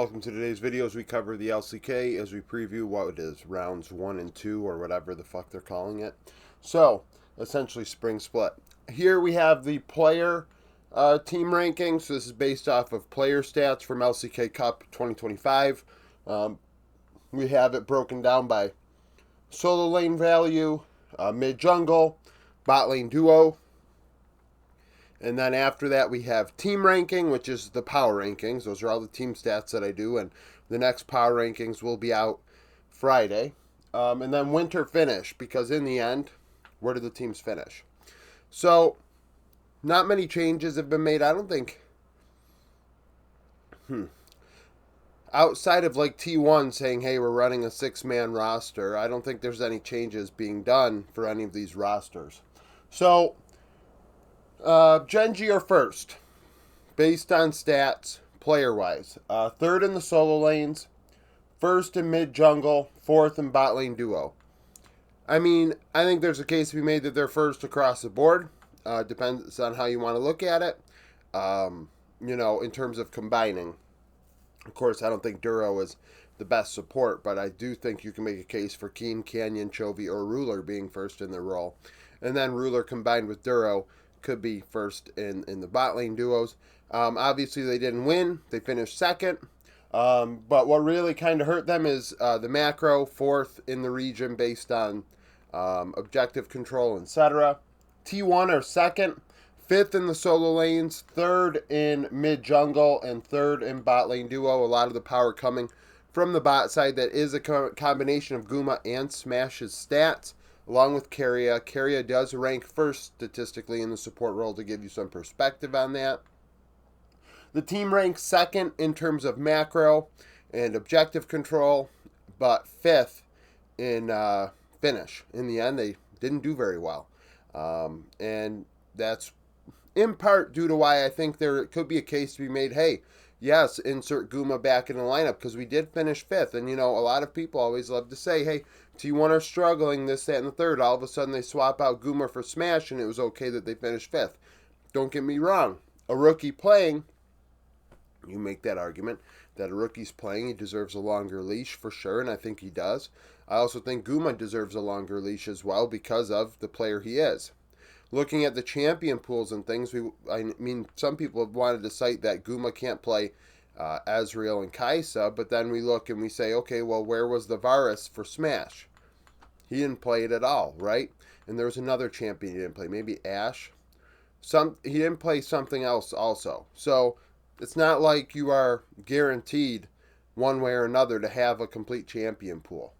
welcome to today's video as we cover the LCK as we preview what it is, rounds 1 and 2 or whatever the fuck they're calling it. So, essentially spring split. Here we have the player team rankings. So this is based off of player stats from LCK Cup 2025. We have it broken down by solo lane value, mid jungle, bot lane duo. And then after that, we have team ranking, which is the power rankings. Those are all the team stats that I do. And the next power rankings will be out Friday. And then winter finish, because in the end, where do the teams finish? So, not many changes have been made. I don't think. Outside of like T1 saying, hey, we're running a 6-man roster, I don't think there's any changes being done for any of these rosters. So, Gen.g are first, based on stats, player-wise. Third in the solo lanes, first in mid-jungle, fourth in bot lane duo. I mean, I think there's a case to be made that they're first across the board. Depends on how you want to look at it, in terms of combining. Of course, I don't think Duro is the best support, but I do think you can make a case for Keen, Canyon, Chovy, or Ruler being first in their role. And then Ruler combined with Duro could be first in the bot lane duos. Obviously, they didn't win. They finished second. But what really kind of hurt them is the macro, fourth in the region based on objective control, etc. T1 are second, fifth in the solo lanes, third in mid jungle, and third in bot lane duo. A lot of the power coming from the bot side. That is a combination of Guma and Smash's stats, along with Keria. Keria does rank first statistically in the support role to give you some perspective on that. The team ranks second in terms of macro and objective control, but fifth in finish. In the end, they didn't do very well. And that's in part due to why I think there could be a case to be made, hey, yes, insert Guma back in the lineup because we did finish fifth. And, a lot of people always love to say, hey, T1 are struggling, this, that, and the third. All of a sudden they swap out Guma for Smash and it was okay that they finished fifth. Don't get me wrong. A rookie playing, you make that argument, that a rookie's playing, he deserves a longer leash for sure, and I think he does. I also think Guma deserves a longer leash as well because of the player he is. Looking at the champion pools and things, some people have wanted to cite that Guma can't play Ezreal and Kai'Sa, but then we look and we say, okay, well, where was the Varus for Smash? He didn't play it at all, right? And there was another champion he didn't play, maybe Ashe. He didn't play something else also. So it's not like you are guaranteed one way or another to have a complete champion pool.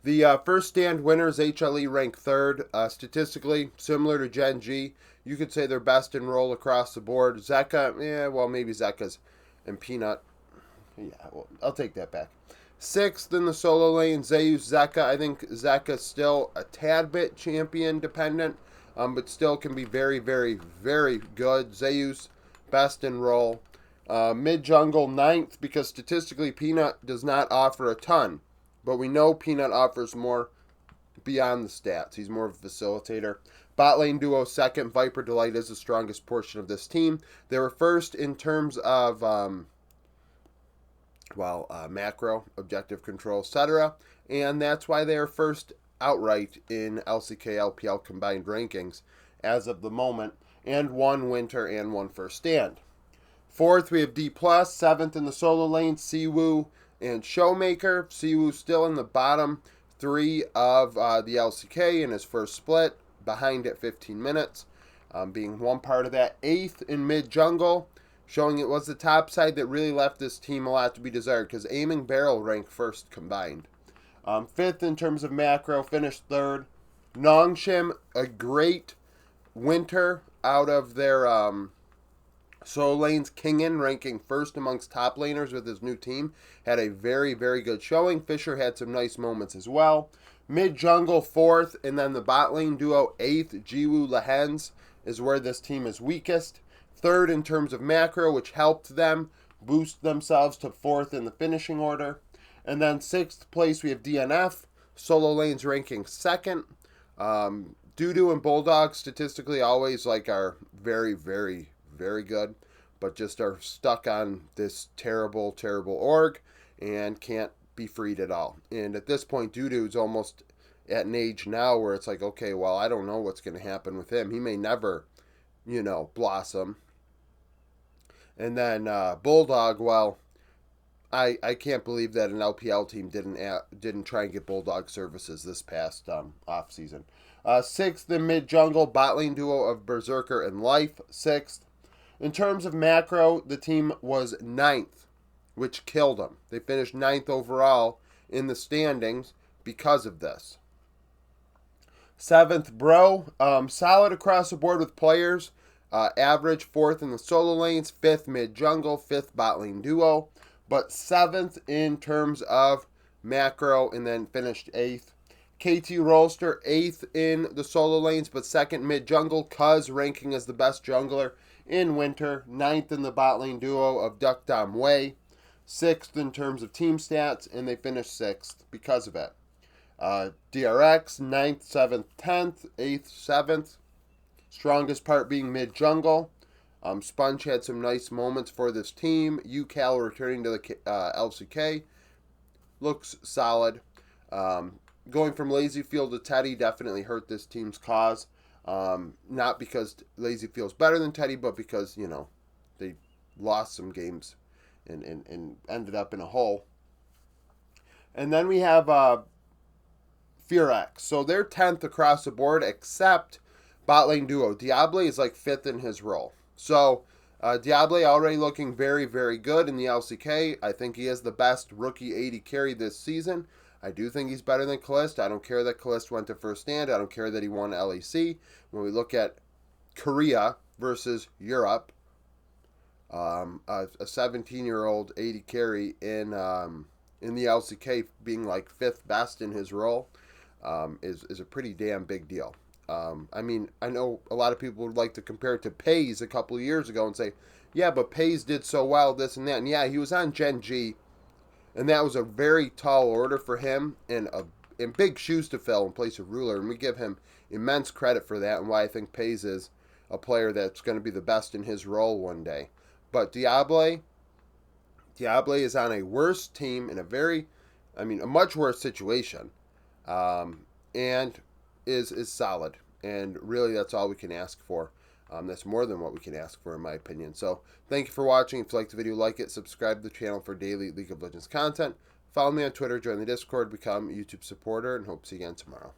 The first stand winners, HLE, rank third. Statistically, similar to Gen.g. You could say they're best in role across the board. Zeka, maybe Zeka's and Peanut. I'll take that back. Sixth in the solo lane, Zeus, Zeka. I think Zeka's still a tad bit champion dependent, but still can be very, very, very good. Zeus, best in role. Mid jungle, ninth, because statistically Peanut does not offer a ton. But we know Peanut offers more beyond the stats. He's more of a facilitator. Bot lane duo second. Viper Delight is the strongest portion of this team. They were first in terms of macro, objective control, etc. And that's why they are first outright in LCK LPL combined rankings as of the moment. And one winter and one first stand. Fourth, we have D+. Seventh in the solo lane, Siwoo and Showmaker. Siwoo still in the bottom three of the LCK in his first split, behind at 15 minutes, being one part of that. Eighth in mid-jungle, showing it was the top side that really left this team a lot to be desired, because Aiming Barrel ranked first combined. Fifth in terms of macro, finished third. Nongshim, a great winter out of their solo lanes. Kingen ranking first amongst top laners with his new team. Had a very, very good showing. Fisher had some nice moments as well. Mid-jungle, fourth. And then the bot lane duo, eighth. Jiwoo, Lehens is where this team is weakest. Third in terms of macro, which helped them boost themselves to fourth in the finishing order. And then sixth place, we have DNF. Solo lanes ranking second. Doodoo and Bulldog statistically always are very, very, very good. but just are stuck on this terrible, terrible org and can't be freed at all. And at this point, Dudu's almost at an age now where it's like, okay, well, I don't know what's going to happen with him. He may never, blossom. And then Bulldog, well, I can't believe that an LPL team didn't try and get Bulldog services this past off season. Sixth in mid jungle, bot lane duo of Berserker and Life. Sixth. In terms of macro, the team was ninth, which killed them. They finished ninth overall in the standings because of this. Seventh, Bro. Solid across the board with players. Average fourth in the solo lanes, fifth mid jungle, fifth bot lane duo, but seventh in terms of macro, and then finished eighth. KT Rolster, eighth in the solo lanes, but second mid jungle, Cuz ranking as the best jungler in winter, ninth in the bot lane duo of Duck Dom Wei, sixth in terms of team stats, and they finished sixth because of it. DRX, 9th, 7th, 10th, 8th, 7th. Strongest part being mid jungle. Sponge had some nice moments for this team. UCal returning to the LCK. Looks solid. Going from Lazy Field to Teddy definitely hurt this team's cause. Not because Lazy Field's better than Teddy, but because, they lost some games and ended up in a hole. And then we have Fearx. So they're 10th across the board, except bot lane duo. Diable is like 5th in his role. So Diable already looking very, very good in the LCK. I think he is the best rookie AD carry this season. I do think he's better than Kalist. I don't care that Kalist went to first stand. I don't care that he won LEC. When we look at Korea versus Europe, a 17-year-old AD carry in the LCK being like 5th best in his role is a pretty damn big deal. I know a lot of people would like to compare it to Pays a couple of years ago and say, yeah, but Pays did so well, this and that. And yeah, he was on gen.g, and that was a very tall order for him and big shoes to fill in place of Ruler. And we give him immense credit for that, and why I think Pays is a player that's going to be the best in his role one day. But Diable is on a worse team in a much worse situation, and is solid, and really that's all we can ask for. That's more than what we can ask for, in my opinion. So thank you for watching. If you liked the video, like it, subscribe to the channel for daily League of Legends content, follow me on Twitter, join the Discord, become a YouTube supporter, and hope to see you again tomorrow.